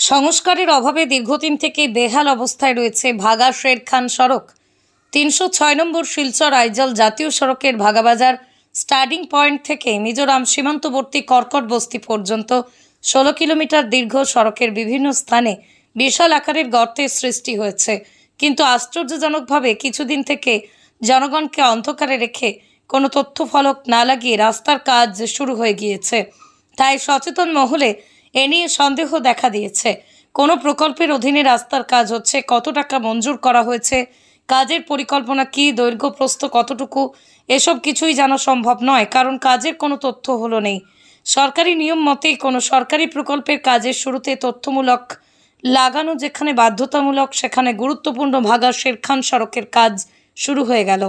সংস্কারের অভাবে দীর্ঘদিন থেকে বেহাল অবস্থায় রয়েছে ভাগা শেরখান সড়ক। ৩০৬ নম্বর শিলচর আইজল জাতীয় সড়কের ভাগাবাজার স্টার্টিং পয়েন্ট থেকে মিজোরাম সীমান্তবর্তী কর্কট বস্তি পর্যন্ত ১৬ কিলোমিটার দীর্ঘ সড়কের বিভিন্ন স্থানে বিশাল আকারের গর্তের সৃষ্টি হয়েছে। কিন্তু আশ্চর্যজনকভাবে কিছুদিন থেকে জনগণকে অন্ধকারে রেখে কোনো তথ্য ফলক না লাগিয়ে রাস্তার কাজ শুরু হয়ে গিয়েছে। তাই সচেতন মহলে এ নিয়ে সন্দেহ দেখা দিয়েছে। কোনো প্রকল্পের অধীনে রাস্তার কাজ হচ্ছে, কত টাকা মঞ্জুর করা হয়েছে, কাজের পরিকল্পনা কী, দৈর্ঘ্য প্রস্থ কতটুকু, এসব কিছুই জানা সম্ভব নয়, কারণ কাজের কোনো তথ্য হলো নেই। সরকারি নিয়ম মতেই কোনো সরকারি প্রকল্পের কাজের শুরুতে তথ্যমূলক লাগানো যেখানে বাধ্যতামূলক, সেখানে গুরুত্বপূর্ণ ভাগা শেরখান সড়কের কাজ শুরু হয়ে গেল,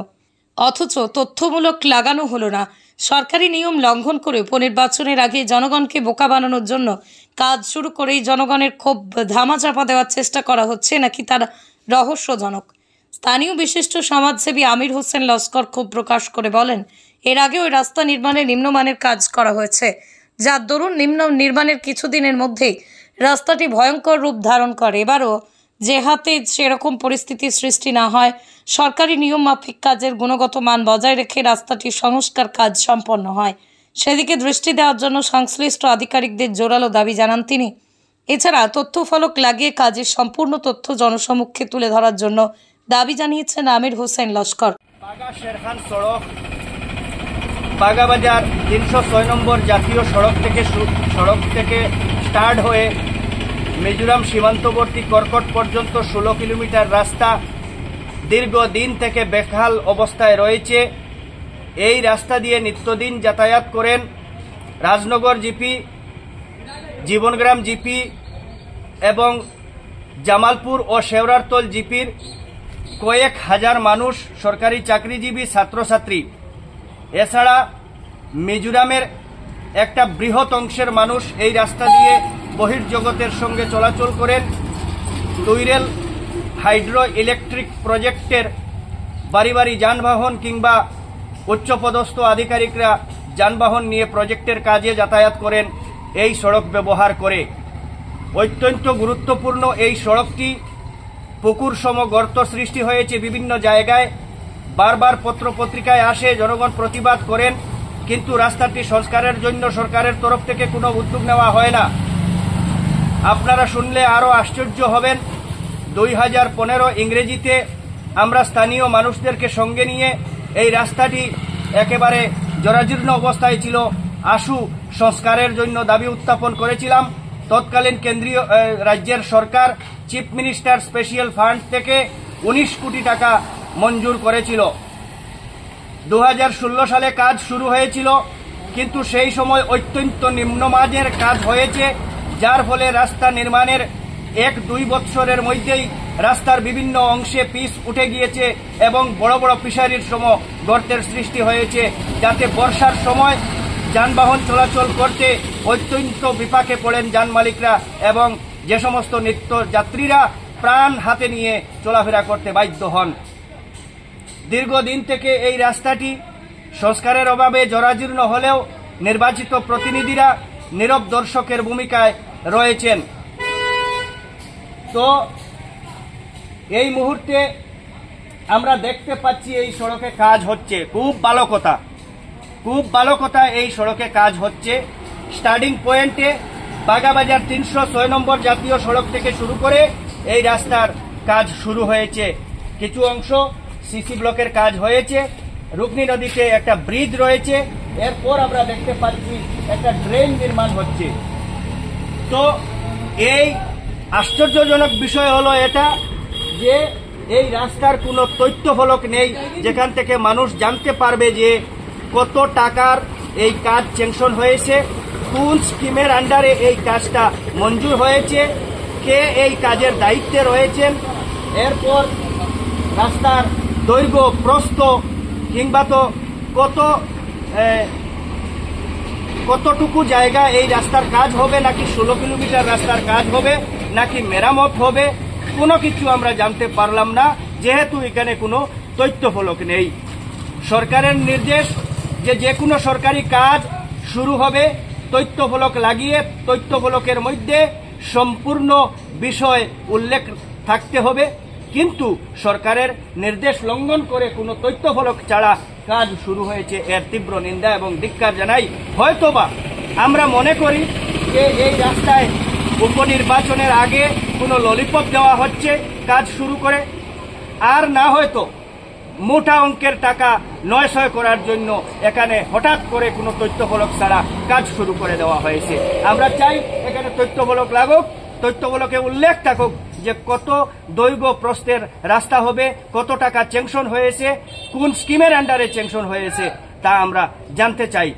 অথচ তথ্যমূলক লাগানো হলো না। সরকারি নিয়ম লঙ্ঘন করে উপনির্বাচনের আগে জনগণকে বোকা বানানোর জন্য কাজ শুরু করেই জনগণের ক্ষোভ ধামাচাপা দেওয়ার চেষ্টা করা হচ্ছে নাকি তার রহস্যজনক। স্থানীয় বিশিষ্ট সমাজসেবী আমির হোসেন লস্কর ক্ষোভ প্রকাশ করে বলেন, এর আগে ওই রাস্তা নির্মাণে নিম্নমানের কাজ করা হয়েছে, যার দরুন নির্মাণের কিছুদিনের মধ্যেই রাস্তাটি ভয়ঙ্কর রূপ ধারণ করে। এবারও যে হাতে সেরকম পরিস্থিতির সৃষ্টি না হয়, সরকারি নিয়ম মাফিক কাজের গুণগত মান বজায় রেখে রাস্তাটির সংস্কার কাজ সম্পন্ন হয়, সেদিকে দৃষ্টি দেওয়ার জন্য সংশ্লিষ্ট আধিকারিকদের জোরালো দাবি জানান তিনি। এছাড়া তথ্য ফলক লাগিয়ে কাজের সম্পূর্ণ তথ্য জনসমক্ষে তুলে ধরার জন্য দাবি জানিয়েছেন আমির হোসেন লস্কর। ভাগা শেরখান সড়ক বাগাবাজার ৩০৬ নম্বর জাতীয় সড়ক থেকে স্টার্ট হয়ে মিজোরাম সীমান্তবর্তী কর্কট পর্যন্ত ১৬ কিলোমিটার রাস্তা দীর্ঘদিন থেকে বেহাল অবস্থায় রয়েছে। এই রাস্তা দিয়ে নিত্যদিন যাতায়াত করেন রাজনগর জিপি, জীবনগ্রাম জিপি এবং জামালপুর ও শেওরারতল জিপির কয়েক হাজার মানুষ, সরকারি চাকরিজীবী, ছাত্রছাত্রী। এছাড়া মিজোরামের একটা বৃহৎ অংশের মানুষ এই রাস্তা দিয়ে বহির্জগতের সঙ্গে চলাচল করেন। তুইরেল হাইড্রো ইলেকট্রিক প্রজেক্টের বাড়ি বাড়ি যানবাহন কিংবা উচ্চপদস্থ আধিকারিকরা যানবাহন নিয়ে প্রজেক্টের কাজে যাতায়াত করেন এই সড়ক ব্যবহার করে। অত্যন্ত গুরুত্বপূর্ণ এই সড়কটি পুকুর সম গর্ত সৃষ্টি হয়েছে বিভিন্ন জায়গায়। বারবার পত্রপত্রিকায় আসে, জনগণ প্রতিবাদ করেন, কিন্তু রাস্তাটি সংস্কারের জন্য সরকারের তরফ থেকে কোনো উদ্যোগ নেওয়া হয় না। আপনারা শুনলে আরও আশ্চর্য হবেন, ২০১৫ ইংরেজিতে আমরা স্থানীয় মানুষদেরকে সঙ্গে নিয়ে এই রাস্তাটি একেবারে জরাজীর্ণ অবস্থায় ছিল, আশু সংস্কারের জন্য দাবি উত্থাপন করেছিলাম। তৎকালীন কেন্দ্রীয় রাজ্যের সরকার চিফ মিনিস্টার স্পেশাল ফান্ড থেকে ১৯ কোটি টাকা মঞ্জুর করেছিল। ২০১৬ সালে কাজ শুরু হয়েছিল, কিন্তু সেই সময় অত্যন্ত নিম্নমানের কাজ হয়েছে, যার ফলে রাস্তা নির্মাণের ১-২ বৎসরের মধ্যেই রাস্তার বিভিন্ন অংশে পিচ উঠে গিয়েছে এবং বড় বড় ফিশারির সম গর্তের সৃষ্টি হয়েছে, যাতে বর্ষার সময় যানবাহন চলাচল করতে অত্যন্ত বিপাকে পড়েন যান মালিকরা এবং যে সমস্ত নিত্য যাত্রীরা প্রাণ হাতে নিয়ে চলাফেরা করতে বাধ্য হন। দীর্ঘদিন থেকে এই রাস্তাটি সংস্কারের অভাবে জরাজীর্ণ হলেও নির্বাচিত প্রতিনিধিরা নীরব দর্শকের ভূমিকায় রয়েছেন। তো এই মুহূর্তে আমরা দেখতে পাচ্ছি এই সড়কে কাজ হচ্ছে, খুব ভালো কথা, এই সড়কে কাজ হচ্ছে। স্টার্টিং পয়েন্টে বাগাবাজার ৩০৬ নম্বর জাতীয় সড়ক থেকে শুরু করে এই রাস্তার কাজ শুরু হয়েছে। কিছু অংশ সিসি ব্লকের কাজ হয়েছে, রুকনি নদীতে একটা ব্রিজ রয়েছে, এরপর আমরা দেখতে পাচ্ছি একটা ড্রেন নির্মাণ হচ্ছে। তো এই আশ্চর্যজনক বিষয় হলো এটা যে এই রাস্তার কোনো তথ্য ফলক নেই, যেখান থেকে মানুষ জানতে পারবে যে কত টাকার এই কাজ স্যাংশন হয়েছে, কোন স্কিমের আন্ডারে এই কাজটা মঞ্জুর হয়েছে, কে এই কাজের দায়িত্বে রয়েছেন, এরপর রাস্তার দৈর্ঘ্য প্রস্থ কিংবা তো কতটুকু জায়গা এই রাস্তার কাজ হবে, নাকি ১৬ কিলোমিটার রাস্তার কাজ হবে, নাকি মেরামত হবে, কোনো কিছু আমরা জানতে পারলাম না, যেহেতু এখানে কোনো তথ্য ফলক নেই। সরকারের নির্দেশ যে কোনো সরকারি কাজ শুরু হবে তথ্য ফলক লাগিয়ে, তথ্য ফলকের মধ্যে সম্পূর্ণ বিষয় উল্লেখ থাকতে হবে, কিন্তু সরকারের নির্দেশ লঙ্ঘন করে কোনো তথ্যফলক ছাড়া কাজ শুরু হয়েছে, এর তীব্র নিন্দা এবং ধিক্কার জানাই। হয়তোবা আমরা মনে করি যে এই রাস্তায় উপনির্বাচনের আগে কোনো ললিপপ দেওয়া হচ্ছে কাজ শুরু করে, আর না হয়তো মোটা অঙ্কের টাকা নয়সয় করার জন্য এখানে হঠাৎ করে কোনো তথ্যফলক ছাড়া কাজ শুরু করে দেওয়া হয়েছে। আমরা চাই এখানে তথ্যফলক লাগুক, তথ্যফলকে উল্লেখ থাকুক যে কত দৈর্ঘ্য প্রস্থের রাস্তা হবে, কত টাকা স্যাংশন হয়েছে, কোন স্কিমের আন্ডারে স্যাংশন হয়েছে তা আমরা জানতে চাই।